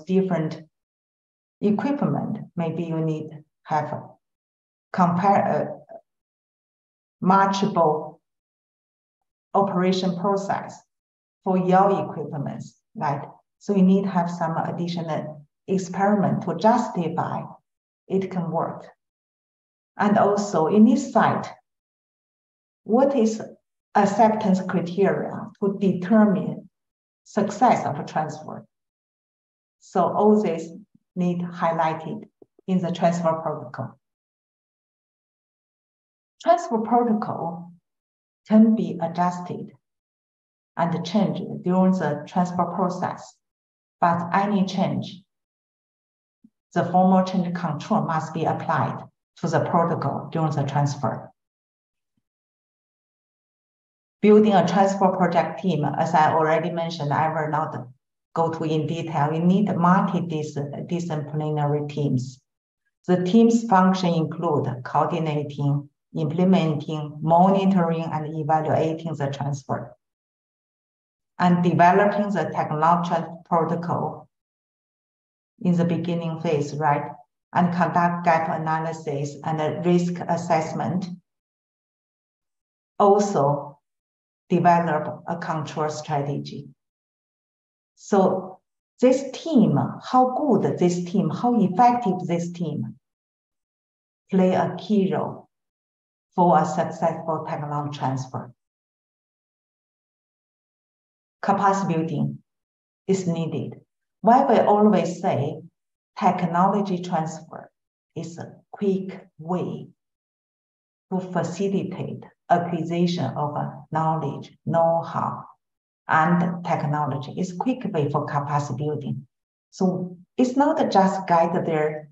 different equipment. Maybe you need have matchable operation process for your equipment, right? So you need to have some additional experiment to justify it can work. And also in this site, what is acceptance criteria to determine success of a transfer? So all this need highlighted in the transfer protocol. Transfer protocol can be adjusted and changed during the transfer process, but any change, the formal change control must be applied to the protocol during the transfer. Building a transfer project team, as I already mentioned, I will not go to in detail. You need multidisciplinary teams. The team's function include coordinating, implementing, monitoring, and evaluating the transfer, and developing the technology protocol in the beginning phase, right? And conduct gap analysis and risk assessment. Also, develop a control strategy. So this team, how good this team, how effective this team play a key role for a successful technology transfer. Capacity building is needed. Why we always say technology transfer is a quick way to facilitate acquisition of knowledge, know-how, and technology. It's a quick way for capacity building. So it's not just guide their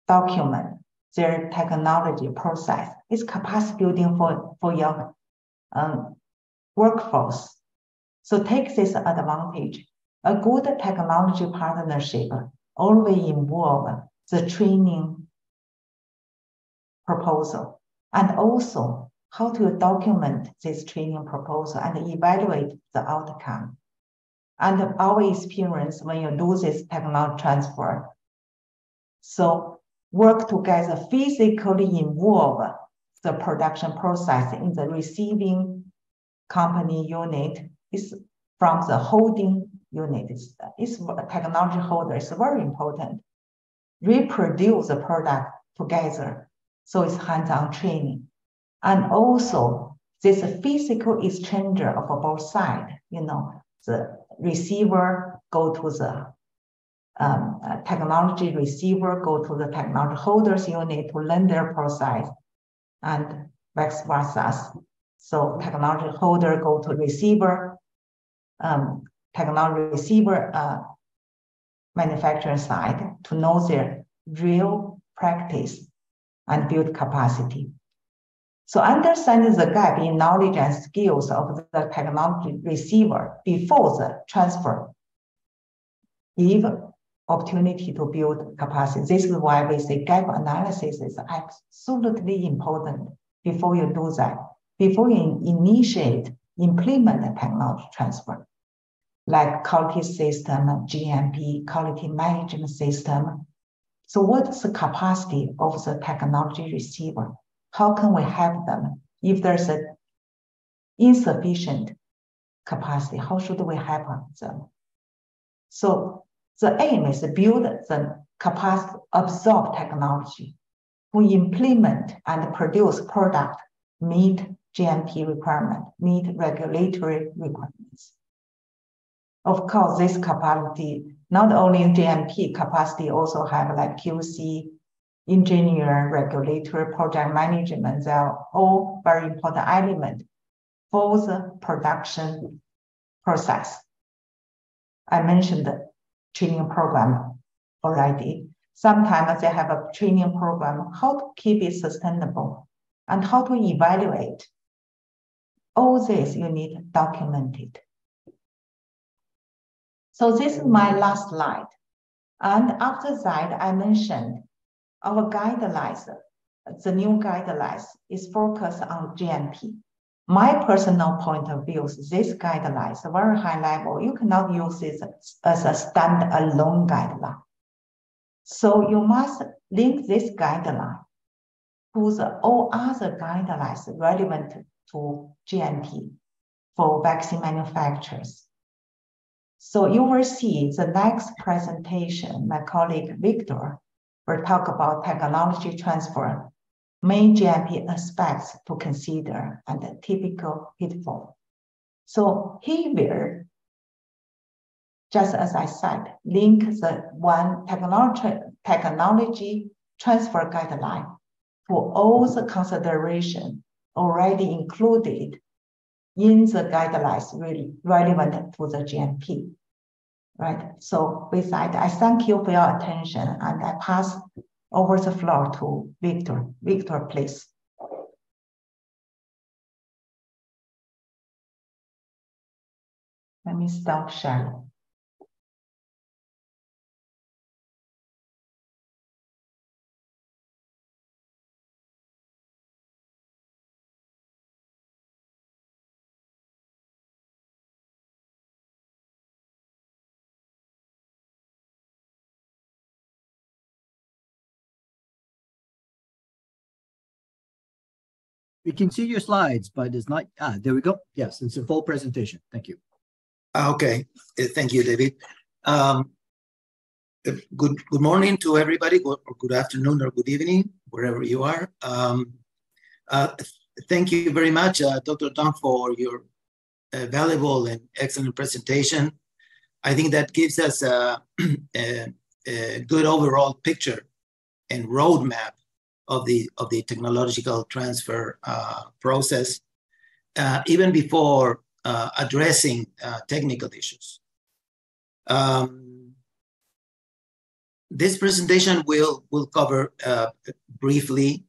document, their technology process. It's capacity building for your workforce. So take this advantage. A good technology partnership always involve the training proposal and also how to document this training proposal and evaluate the outcome. And our experience when you do this technology transfer, so work together, physically involve the production process in the receiving company unit is from the holding unit. It's technology holder is very important. Reproduce the product together. So it's hands-on training. And also this physical exchanger of both sides, the receiver go to the technology receiver, go to the technology holders unit to learn their process and vice versa. So technology holder go to receiver, technology receiver manufacturer side to know their real practice and build capacity. So understanding the gap in knowledge and skills of the technology receiver before the transfer give opportunity to build capacity. This is why we say gap analysis is absolutely important before you do that, before you initiate, implement the technology transfer, like quality system, GMP, quality management system. So what's the capacity of the technology receiver? How can we help them? If there's an insufficient capacity, how should we help them? So the aim is to build the capacity, absorb technology, to implement and produce product, meet GMP requirement, meet regulatory requirements. Of course, this capacity, not only in GMP capacity, also have like QC, engineer, regulatory, project management. They are all very important elements for the production process. I mentioned the training program already. Sometimes they have a training program, how to keep it sustainable and how to evaluate. All this you need documented. So this is my last slide. And after that, I mentioned our guidelines, the new guidelines is focused on GMP. my personal point of view is this guideline is very high level. You cannot use it as a standalone guideline. So you must link this guideline to all other guidelines relevant to GMP for vaccine manufacturers. So you will see the next presentation, my colleague Victor will talk about technology transfer, main GMP aspects to consider, and the typical pitfall. So he will, just as I said, link the one technology transfer guideline for all the consideration already included in the guidelines really relevant to the GMP, right? So with that, I thank you for your attention and I pass over the floor to Victor. Victor, please. Let me stop sharing. We can see your slides, but it's not, there we go. Yes, it's a full presentation. Thank you. Okay, thank you, David. Good morning to everybody, or good afternoon or good evening, wherever you are. Thank you very much, Dr. Dong, for your valuable and excellent presentation. I think that gives us a good overall picture and roadmap of the technological transfer process, even before addressing technical issues. This presentation will cover briefly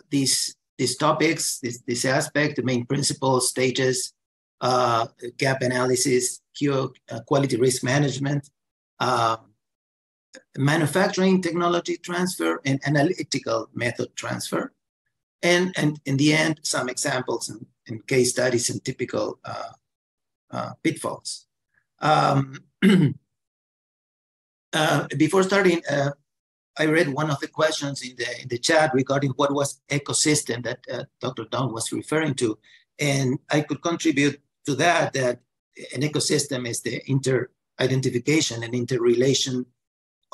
these topics, this aspect, the main principles, stages, gap analysis, quality risk management, manufacturing technology transfer, and analytical method transfer, and in the end, some examples and case studies and typical pitfalls. Before starting, I read one of the questions in the chat regarding what was ecosystem that Dr. Dong was referring to, and I could contribute to that an ecosystem is the inter-identification and interrelation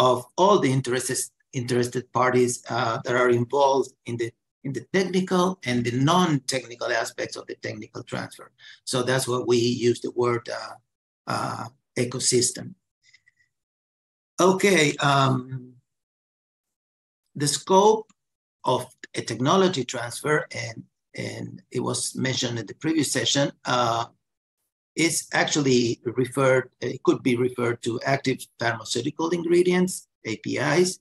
of all the interested parties that are involved in the technical and the non-technical aspects of the technical transfer. So that's what we use the word ecosystem. Okay, the scope of a technology transfer, and it was mentioned in the previous session, is actually it could be referred to active pharmaceutical ingredients, APIs.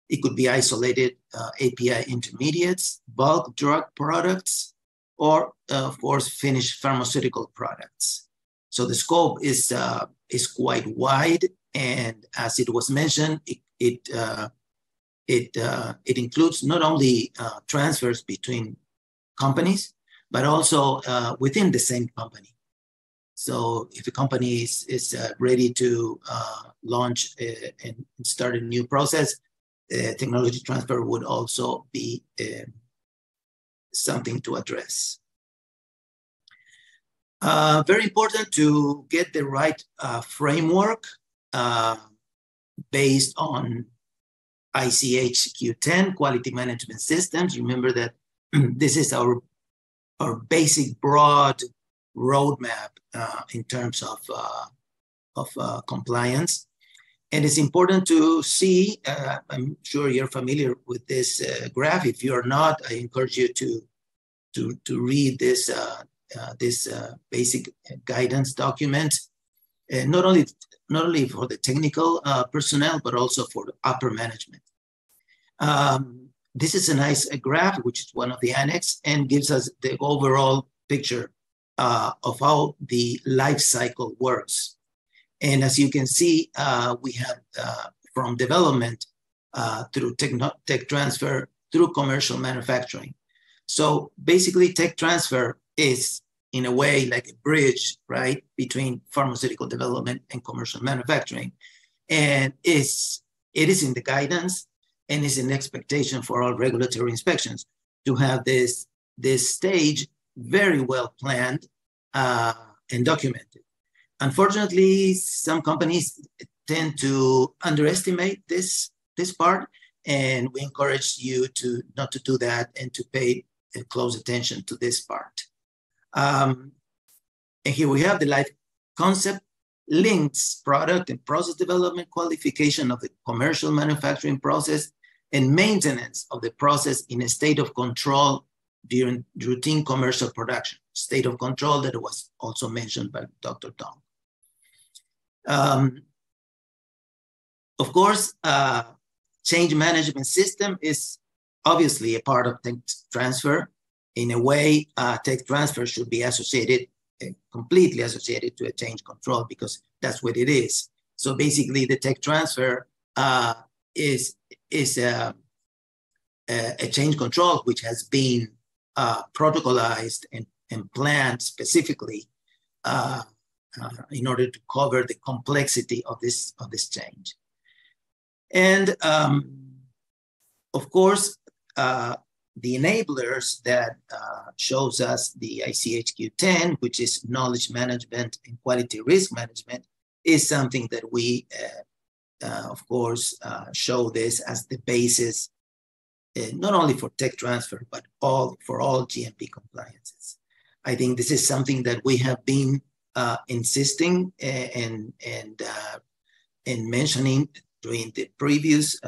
It could be isolated API intermediates, bulk drug products, or of course, finished pharmaceutical products. So the scope is quite wide, and as it was mentioned, it includes not only transfers between companies, but also within the same company. So if a company is ready to launch and start a new process, technology transfer would also be something to address. Very important to get the right framework based on ICH Q10, Quality Management Systems. Remember that this is our basic broad roadmap in terms of compliance. And it's important to see, I'm sure you're familiar with this graph. If you're not, I encourage you to read this basic guidance document, and not only for the technical personnel, but also for the upper management. This is a nice graph, which is one of the annex, and gives us the overall picture of how the life cycle works. And as you can see, we have from development through tech transfer, through commercial manufacturing. So basically, tech transfer is in a way like a bridge, right, between pharmaceutical development and commercial manufacturing. And it is in the guidance and is an expectation for all regulatory inspections to have this stage very well planned and documented. Unfortunately, some companies tend to underestimate this part, and we encourage you to not to do that and to pay close attention to this part. And here we have the life concept links product and process development, qualification of the commercial manufacturing process, and maintenance of the process in a state of control during routine commercial production. State of control that was also mentioned by Dr. Tong. Of course, change management system is obviously a part of tech transfer. In a way, tech transfer should be associated, completely associated to a change control, because that's what it is. So basically, the tech transfer is a change control which has been protocolized and planned specifically in order to cover the complexity of this change. And of course, the enablers that shows us the ICHQ-10, which is knowledge management and quality risk management, is something that we, of course, show this as the basis, not only for tech transfer, but for all GMP compliances. I think this is something that we have been insisting and mentioning during the previous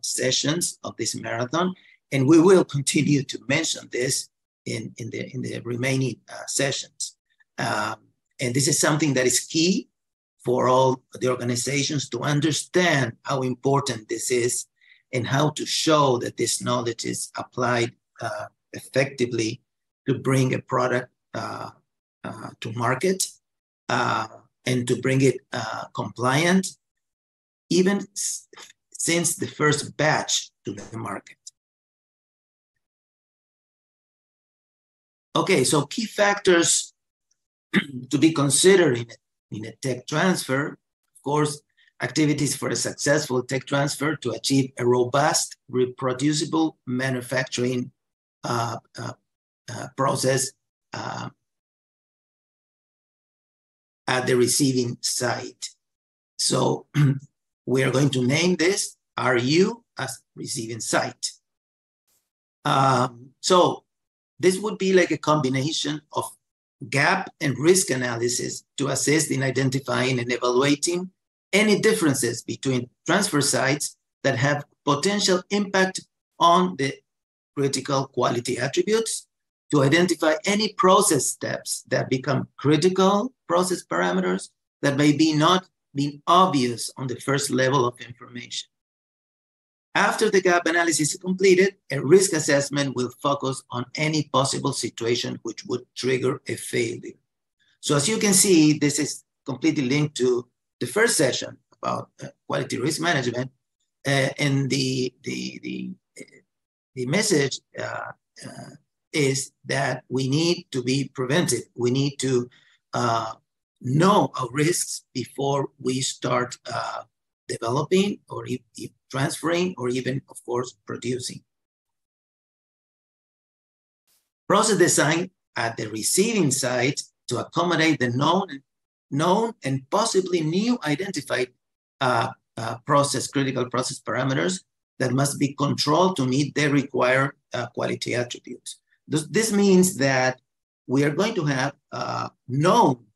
sessions of this marathon, and we will continue to mention this in the remaining sessions. And this is something that is key for all the organizations to understand how important this is and how to show that this knowledge is applied effectively to bring a product to market and to bring it compliant, even since the first batch to the market. Okay, so key factors to be considered in a tech transfer. Of course, activities for a successful tech transfer to achieve a robust, reproducible manufacturing process at the receiving site. So we are going to name this RU as receiving site. So this would be like a combination of gap and risk analysis to assist in identifying and evaluating any differences between transfer sites that have potential impact on the critical quality attributes, to identify any process steps that become critical process parameters that may be not being obvious on the first level of information. After the gap analysis is completed, a risk assessment will focus on any possible situation which would trigger a failure. So as you can see, this is completely linked to the first session about quality risk management, and the message is that we need to be preventive. We need to know our risks before we start developing or transferring or even, of course, producing. Process design at the receiving site to accommodate the known and possibly new identified critical process parameters that must be controlled to meet the required quality attributes. This means that we are going to have known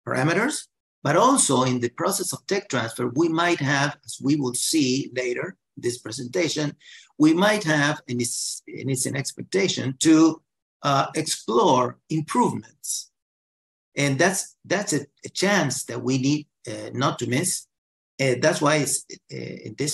parameters, but also in the process of tech transfer, we might have, as we will see later in this presentation, we might have, and it's an expectation, to explore improvements. And that's a chance that we need not to miss. That's why in this